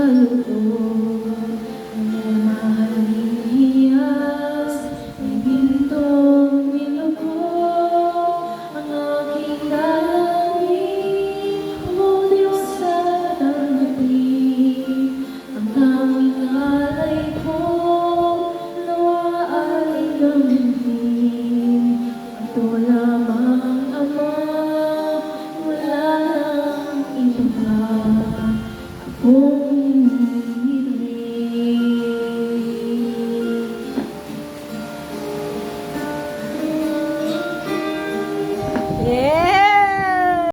loob. Umahaling hiyas, may gintong nilubog ang aking dalangin. O Diyos sa tanggapin ang tanging alay ko, nawa ay gamitin. Ito lamang, Ama, wala nang iba pa akong hinihingi.